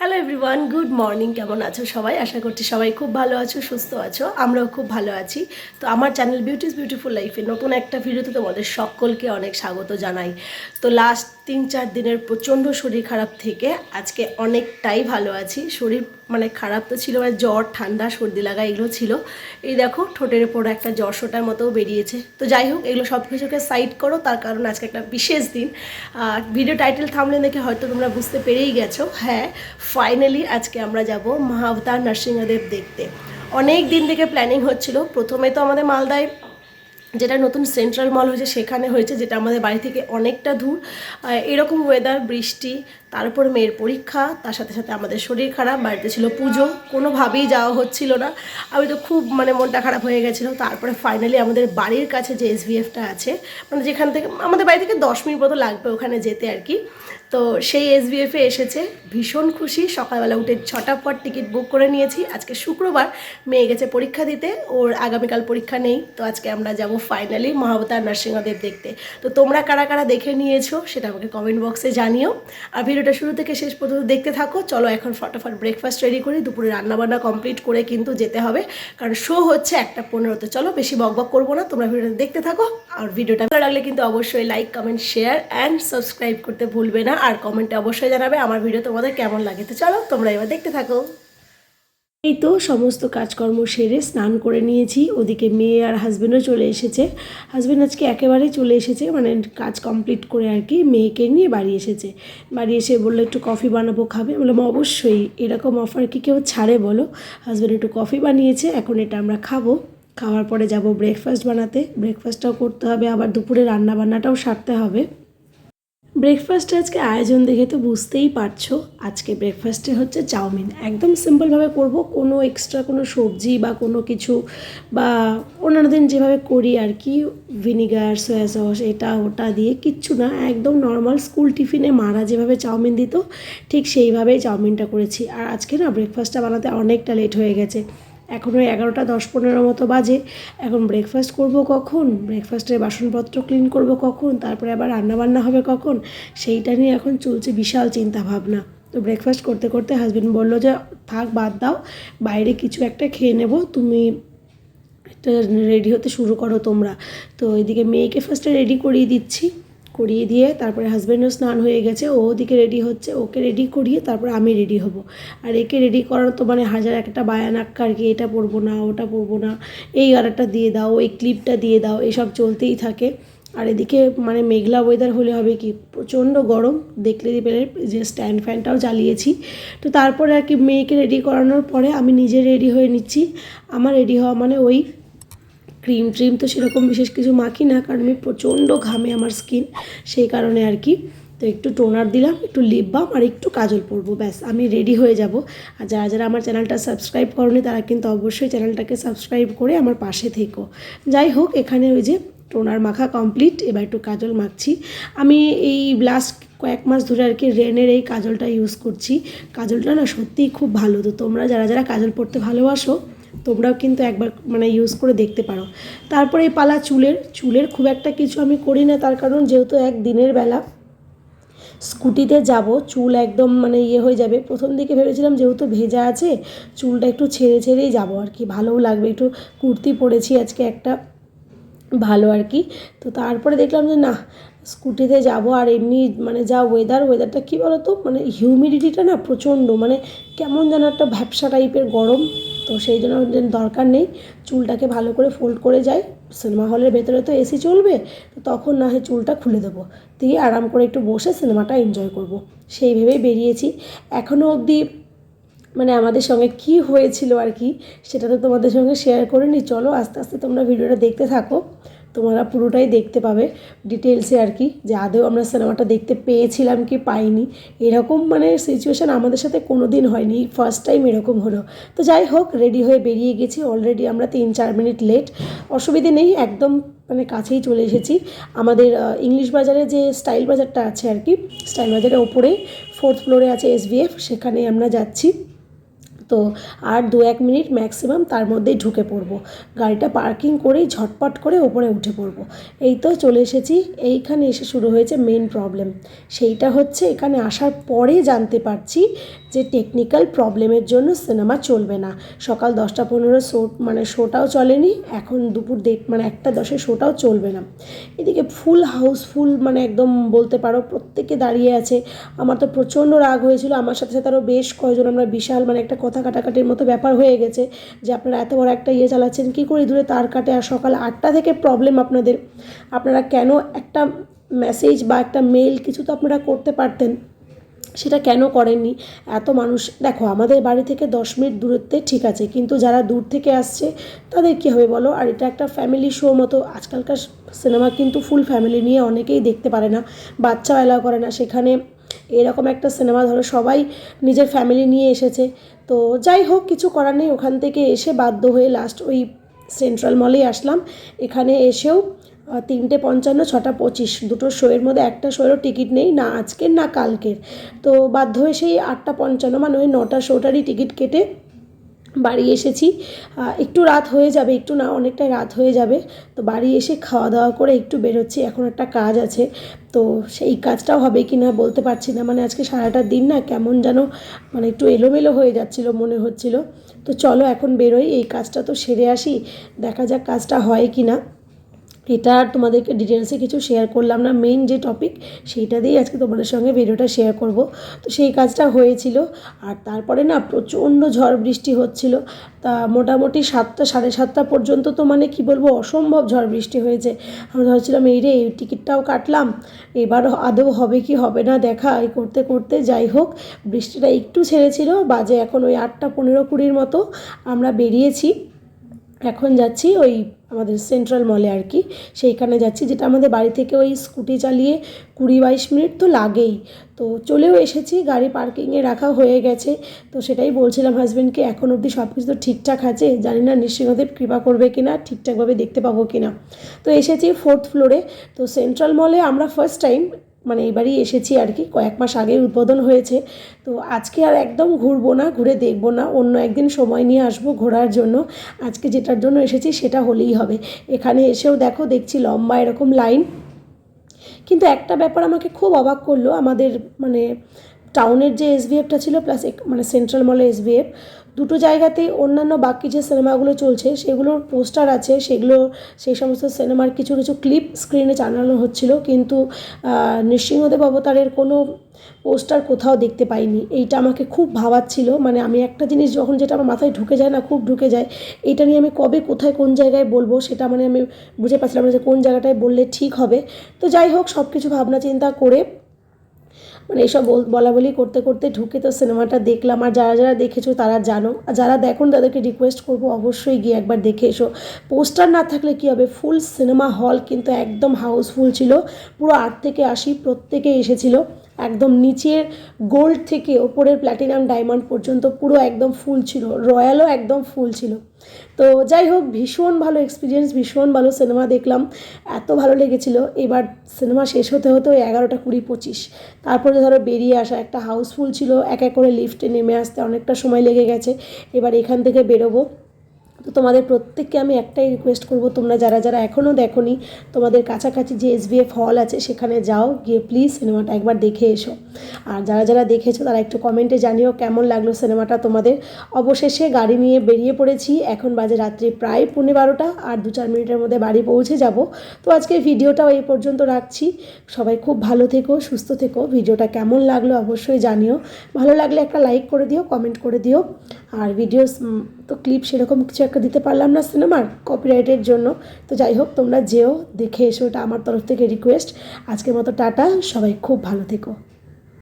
Hello everyone, good morning. কেমন আছো সবাই? আশা করছি সবাই খুব ভালো আছো, সুস্থ আছো। আমরাও খুব ভালো আছি। তো আমার চ্যানেল বিউটিস বিউটিফুল লাইফে নতুন একটা ভিডিওতে তোমাদের সকলকে অনেক স্বাগত জানাই। তো লাস্ট 3-4 দিনের প্রচণ্ড শরীর খারাপ থেকে আজকে অনেকটাই ভালো আছি। শরীর খারাপ তো ছিল, জ্বর, ঠান্ডা, সর্দি লাগা এগুলো ছিল। এই দেখো ঠোঁটের উপর একটা জ্বর মতোও বেরিয়েছে। তো যাই হোক, এগুলো সব কিছুকে সাইড করো, তার কারণ আজকে একটা বিশেষ দিন। ভিডিও টাইটেল থামলে দেখে হয়তো তোমরা বুঝতে পেরেই গেছো। হ্যাঁ, ফাইনালি আজকে আমরা যাব মহাবতার নরসিংহদেব দেখতে। অনেক দিন থেকে প্ল্যানিং হচ্ছিল। প্রথমে তো আমাদের মালদায় যেটা নতুন সেন্ট্রাল মল হয়েছে সেখানে হয়েছে, যেটা আমাদের বাড়ি থেকে অনেকটা দূর। এরকম ওয়েদার, বৃষ্টি, তারপর মেয়ের পরীক্ষা, তার সাথে সাথে আমাদের শরীর খারাপ, বাড়িতে ছিল পুজো, কোনোভাবেই যাওয়া হচ্ছিল না। আমি তো খুব মনটা খারাপ হয়ে গেছিলো। তারপরে ফাইনালি আমাদের বাড়ির কাছে যে এসভিএফটা আছে, যেখান থেকে আমাদের বাড়ি থেকে 10 মিনিট মতো লাগবে ওখানে যেতে আর কি। তো সেই এসভিএফে এসেছে, ভীষণ খুশি। সকালবেলা উঠে 6টার পর টিকিট বুক করে নিয়েছি। আজকে শুক্রবার, মেয়ে গেছে পরীক্ষা দিতে, ওর আগামীকাল পরীক্ষা নেই। তো আজকে আমরা যাব ফাইনালি মহাবতার নরসিংহদেব দেখতে। তো তোমরা কারা কারা দেখে নিয়েছো সেটা আমাকে কমেন্ট বক্সে জানিও। আর ভিডিওটা শুরু থেকে শেষ পর্যন্ত দেখতে থাকো। চলো এখন ফটাফট ব্রেকফাস্ট রেডি করি। দুপুরে রান্নাবান্না কমপ্লিট করে কিন্তু যেতে হবে, কারণ শো হচ্ছে 1:15-তে। চলো বেশি বকবক করবো না, তোমরা ভিডিওটা দেখতে থাকো। আর ভিডিওটা ভালো লাগলে কিন্তু অবশ্যই like, comment, share and subscribe করতে ভুলবে না। আর কমেন্টে অবশ্যই জানাবে আমার ভিডিও তোমাদের কেমন লাগে। তো চলো তোমরা এবার দেখতে থাকো। এই তো সমস্ত কাজকর্ম সেরে স্নান করে নিয়েছি। ওদিকে মেয়ে আর হাজব্যান্ডও চলে এসেছে। হাজব্যান্ড আজকে একেবারেই চলে এসেছে, কাজ কমপ্লিট করে আর কি মেয়েকে নিয়ে বাড়ি এসেছে। বাড়ি এসে বললো একটু কফি বানাবো, খাবে? বললাম অবশ্যই, এরকম অফার কি কেউ ছাড়ে বলো। হাজব্যান্ড একটু কফি বানিয়েছে, এখন এটা আমরা খাবো। খাওয়ার পরে যাব ব্রেকফাস্ট বানাতে। ব্রেকফাস্টটাও করতে হবে, আবার দুপুরে রান্নাবান্নাটাও সারতে হবে। ব্রেকফাস্টে আজকে আয়োজন দেখে তো বুঝতেই পারছো। আজকে ব্রেকফাস্টে হচ্ছে চাউমিন। একদম সিম্পলভাবে করব, কোনো এক্সট্রা কোনো সবজি বা কোনো কিছু, বা অন্যান্য দিন যেভাবে করি আর কি, ভিনিগার, সয়া সস, এটা ওটা দিয়ে কিচ্ছু না। একদম নর্মাল স্কুল টিফিনে মারা যেভাবে চাউমিন দিত, ঠিক সেইভাবেই চাউমিনটা করেছি। আর আজকে না ব্রেকফাস্টটা বানাতে অনেকটা লেট হয়ে গেছে। এখন ওই 11টা 10-15 মতো বাজে। এখন ব্রেকফাস্ট করব কখন, ব্রেকফাস্টের বাসনপত্র ক্লিন করব কখন, তারপরে আবার রান্নাবান্না হবে কখন, সেইটা নিয়ে এখন চলছে বিশাল চিন্তা ভাবনা। তো ব্রেকফাস্ট করতে করতে হাজব্যান্ড বললো যে থাক, বাদ দাও, বাইরে কিছু একটা খেয়ে নেব, তুমি একটা রেডি হতে শুরু করো তোমরা। তো এদিকে মেয়েকে ফার্স্টে রেডি করিয়ে দিয়ে তারপরে হাজব্যান্ডও স্নান হয়ে গেছে, ও ওদিকে রেডি হচ্ছে, ওকে রেডি করিয়ে তারপর আমি রেডি হব। আর একে রেডি করানো তো হাজার একটা বায়ানাক্কা আর কি, এটা পরবো না, ওটা পরবো না, এই আরেকটা দিয়ে দাও, এই ক্লিপটা দিয়ে দাও, এসব চলতেই থাকে। আর এদিকে মেঘলা ওয়েদার হলে হবে কি, প্রচণ্ড গরম, দেখলেই পেলে যে স্ট্যান্ড ফ্যানটাও জ্বালিয়েছি। তো তারপরে আর কি মেয়েকে রেডি করানোর পরে আমি নিজে রেডি হয়ে নিচ্ছি। আমার রেডি হওয়া ওই ক্রিম তো সেরকম বিশেষ কিছু মাখি না, কারণ আমি প্রচণ্ড ঘামে আমার স্কিন, সেই কারণে আর কি। তো একটু টোনার দিলাম, একটু লিপ বাম আর একটু কাজল পরবো, ব্যাস আমি রেডি হয়ে যাব। আর যারা যারা আমার চ্যানেলটা সাবস্ক্রাইব করনি তারা কিন্তু অবশ্যই চ্যানেলটাকে সাবস্ক্রাইব করে আমার পাশে থেকো। যাই হোক, এখানে ওই যে টোনার মাখা কমপ্লিট, এবার একটু কাজল মাখছি। আমি এই লাস্ট কয়েক মাস ধরে আর কি রেনের এই কাজলটা ইউজ করছি। কাজলটা না সত্যিই খুব ভালো। তো তোমরা যারা যারা কাজল পরতে ভালোবাসো তোমরাও কিন্তু একবার ইউজ করে দেখতে পারো। তারপরে এই পালা চুলের খুব একটা কিছু আমি করি না, তার কারণ যেহেতু দিনের বেলা স্কুটিতে যাব, চুল একদম ইয়ে হয়ে যাবে। প্রথম দিকে ভেবেছিলাম যেহেতু ভেজা আছে, চুলটা একটু ছেড়েই যাব আর কি, ভালোও লাগবে। একটু কুর্তি পরেছি আজকে একটা ভালো আর কি। তো তারপরে দেখলাম যে না, স্কুটিতে যাব। আর এমনি যা ওয়েদারটা কী বলো তো, হিউমিডিটিটা না প্রচণ্ড, কেমন যেন একটা ভ্যাপসা টাইপের গরম। তো সেই জন্য দরকার নেই, চুলটাকে ভালো করে ফোল্ড করে যাই। সিনেমা হলের ভেতরে তো এসি চলবে, তো তখন না হয় চুলটা খুলে দেবো, দিয়ে আরাম করে একটু বসে সিনেমাটা এনজয় করব, সেই ভেবেই বেরিয়েছি। এখনও অবধি আমাদের সঙ্গে কি হয়েছিল আর কি, সেটা তো তোমাদের সঙ্গে শেয়ার করে নিই। চলো আস্তে আস্তে তোমরা ভিডিওটা দেখতে থাকো, তোমরা পুরোটাই দেখতে পাবে ডিটেলসে আর কি, যে আদৌ আমরা সিনেমাটা দেখতে পেয়েছিলাম কি পাইনি। এরকম সিচুয়েশান আমাদের সাথে কোনো দিন হয়নি, ফার্স্ট টাইম এরকম হলো। তো যাই হোক, রেডি হয়ে বেরিয়ে গেছি। অলরেডি আমরা 3-4 মিনিট লেট, অসুবিধে নেই, একদম কাছেই চলে এসেছি। আমাদের ইংলিশ বাজারে যে স্টাইল বাজারটা আছে আর কি, স্টাইল বাজারের ওপরেই 4th ফ্লোরে আছে এসভিএফ, সেখানে আমরা যাচ্ছি। তো আর 2-1 মিনিট ম্যাক্সিমাম তার মধ্যেই ঢুকে পড়বো, গাড়িটা পার্কিং করেই ঝটপট করে ওপরে উঠে পড়বো। এই তো চলে এসেছি। এইখানে এসে শুরু হয়েছে মেন প্রবলেম। সেইটা হচ্ছে এখানে আসার পরে জানতে পারছি যে টেকনিক্যাল প্রবলেমের জন্য সিনেমা চলবে না। সকাল 10টা 15 শোটাও চলেনি, এখন দুপুর 1টা 10 শোটাও চলবে না। এদিকে ফুল হাউসফুল, একদম বলতে পারো প্রত্যেকে দাঁড়িয়ে আছে। আমার তো প্রচণ্ড রাগ হয়েছিল। আমার সাথে সাথে আরও বেশ কয়েকজন, আমরা বিশাল একটা কথা কাটাকাটির মতো ব্যাপার হয়ে গেছে যে আপনারা এত বড় একটা চালাচ্ছেন, কী করে দূরে তার কাটে, আর সকাল 8টা থেকে প্রবলেম আপনারা কেন একটা মেসেজ বা একটা মেল কিছু তো আপনারা করতে পারতেন, সেটা কেন করেননি? এত মানুষ, দেখো আমাদের বাড়ি থেকে 10 মিনিট দূরত্বে ঠিক আছে, কিন্তু যারা দূর থেকে আসছে তাদের কী হবে বলো? আর এটা একটা ফ্যামিলি শো মতো, আজকালকার সিনেমা কিন্তু ফুল ফ্যামিলি নিয়ে অনেকেই দেখতে পারে না, বাচ্চাও অ্যালাউ করে না। সেখানে এরকম একটা সিনেমা ধরো সবাই নিজের ফ্যামিলি নিয়ে এসেছে। তো যাই হোক, কিছু করার নেই। ওখান থেকে এসে বাধ্য হয়ে লাস্ট ওই সেন্ট্রাল মলেই আসলাম। এখানে এসেও 3:55 6:25 দুটো শোয়ের মধ্যে একটা শোয়েরও টিকিট নেই, না আজকের না কালকের। তো বাধ্য হয়ে সেই 8:55 ওই 9টা শোটারই টিকিট কেটে বাড়ি এসেছি। একটু রাত হয়ে যাবে, একটু না অনেকটাই রাত হয়ে যাবে। তো বাড়ি এসে খাওয়া দাওয়া করে একটু বেরোচ্ছি, এখন একটা কাজ আছে। তো সেই কাজটাও হবে কি না বলতে পারছি না, আজকে সারাটা দিন না কেমন যেন একটু এলোমেলো হয়ে যাচ্ছিল মনে হচ্ছিল। তো চলো এখন বেরোই, এই কাজটা তো সেরে আসি, দেখা যাক কাজটা হয় কি না। এটা আর তোমাদেরকে ডিটেলসে কিছু শেয়ার করলাম না, মেইন যে টপিক সেইটা দিয়েই আজকে তোমাদের সঙ্গে ভিডিওটা শেয়ার করব। তো সেই কাজটা হয়েছিল। আর তারপরে না প্রচণ্ড ঝড় বৃষ্টি হচ্ছিল। তা মোটামুটি 7টা 7:30 পর্যন্ত তো কি বলবো, অসম্ভব ঝড় বৃষ্টি হয়েছে। আমরা ভাবছিলাম এই টিকিটটাও কাটলাম, এবার আদৌ হবে কি হবে না দেখা, এই করতে করতে যাই হোক বৃষ্টিটা একটু ছেড়েছিল। বাজে এখন ওই 8:15-20 মতো আমরা বেরিয়েছি। এখন যাচ্ছি ওই আমাদের সেন্ট্রাল মলে আর কি, সেইখানে যাচ্ছি, যেটা আমাদের বাড়ি থেকে ওই স্কুটি চালিয়ে 20-22 মিনিট তো লাগেই। তো চলেও এসেছি, গাড়ি পার্কিংয়ে রাখা হয়ে গেছে। তো সেটাই বলছিলাম হাজব্যান্ডকে, এখন অবধি সব কিছু তো ঠিকঠাক আছে, জানি না নৃসিংহদেব কৃপা করবে কিনা, ঠিকঠাকভাবে দেখতে পাবো কিনা। তো এসেছি 4th ফ্লোরে। তো সেন্ট্রাল মলে আমরা ফার্স্ট টাইম এইবারই এসেছি আর কি, কয়েক মাস আগে উদ্বোধন হয়েছে। তো আজকে আর একদম ঘুরবো না, ঘুরে দেখবো না, অন্য একদিন সময় নিয়ে আসবো ঘোরার জন্য। আজকে যেটার জন্য এসেছি সেটা হলেই হবে। এখানে এসেও দেখছি লম্বা এরকম লাইন। কিন্তু একটা ব্যাপার আমাকে খুব অবাক করলো, আমাদের টাউনের যে এসভিএফটা ছিল প্লাস সেন্ট্রাল মলে এসভিএফ, দুটো জায়গাতেই অন্যান্য বাকি যে সিনেমাগুলো চলছে সেগুলোর পোস্টার আছে, সেই সমস্ত সিনেমার কিছু কিছু ক্লিপ স্ক্রিনে চালানো হচ্ছিল, কিন্তু নৃসিংহদেব অবতারের কোনো পোস্টার কোথাও দেখতে পাইনি। এইটা আমাকে খুব ভাবাচ্ছিল। আমি একটা জিনিস যেটা আমার মাথায় ঢুকে যায় না, খুব ঢুকে যায়, এইটা নিয়ে আমি কবে কোথায় কোন জায়গায় বলবো সেটা আমি বুঝে পাচ্ছিলাম না যে কোন জায়গাটায় বললে ঠিক হবে। তো যাই হোক, সব কিছু ভাবনা চিন্তা করে এইসব বলা বলি করতে করতে ঢুকে তো সিনেমাটা দেখলাম। আর যারা যারা দেখেছো তারা জানো, আর যারা দেখুন তাদেরকে রিকোয়েস্ট করবো অবশ্যই গিয়ে একবার দেখে এসো। পোস্টার না থাকলে কী হবে, ফুল সিনেমা হল কিন্তু একদম হাউসফুল ছিল, পুরো 8 থেকে 80 প্রত্যেকে এসেছিল। একদম নিচের গোল্ড থেকে ওপরের প্ল্যাটিনাম ডায়মন্ড পর্যন্ত পুরো একদম ফুল ছিল, রয়্যালও একদম ফুল ছিল। তো যাই হোক, ভীষণ ভালো এক্সপিরিয়েন্স, ভীষণ ভালো সিনেমা দেখলাম, এত ভালো লেগেছিল। এবার সিনেমা শেষ হতে হতে ওই 11:20-25, তারপরে ধরো বেরিয়ে আসা, একটা হাউসফুল ছিল, এক এক করে লিফটে নেমে আসতে অনেকটা সময় লেগে গেছে। এবার এখান থেকে বেরোবো। তো তোমাদের প্রত্যেককে আমি একটাই রিকোয়েস্ট করব, তোমরা যারা যারা এখনও দেখোনি, তোমাদের কাছাকাছি যে এসভিএফ হল আছে সেখানে যাও, গিয়ে প্লিজ সিনেমাটা একবার দেখে এসো। আর যারা যারা দেখেছো তারা একটু কমেন্টে জানিও কেমন লাগলো সিনেমাটা তোমাদের। অবশেষে গাড়ি নিয়ে বেরিয়ে পড়েছি, এখন বাজে রাত্রি প্রায় 12:15, আর 2-4 মিনিটের মধ্যে বাড়ি পৌঁছে যাব। তো আজকে ভিডিওটাও এই পর্যন্ত রাখছি। সবাই খুব ভালো থেকো, সুস্থ থেকো। ভিডিওটা কেমন লাগলো অবশ্যই জানিও, ভালো লাগলে একটা লাইক করে দিও, কমেন্ট করে দিও। আর ভিডিও তো ক্লিপ সেরকম কিছু একটা দিতে পারলাম না সিনেমার, কপিরাইটের জন্য। তো যাই হোক, তোমরা যেও দেখে এসো, এটা আমার তরফ থেকে রিকোয়েস্ট। আজকের মতো টাটা, সবাই খুব ভালো থেকো।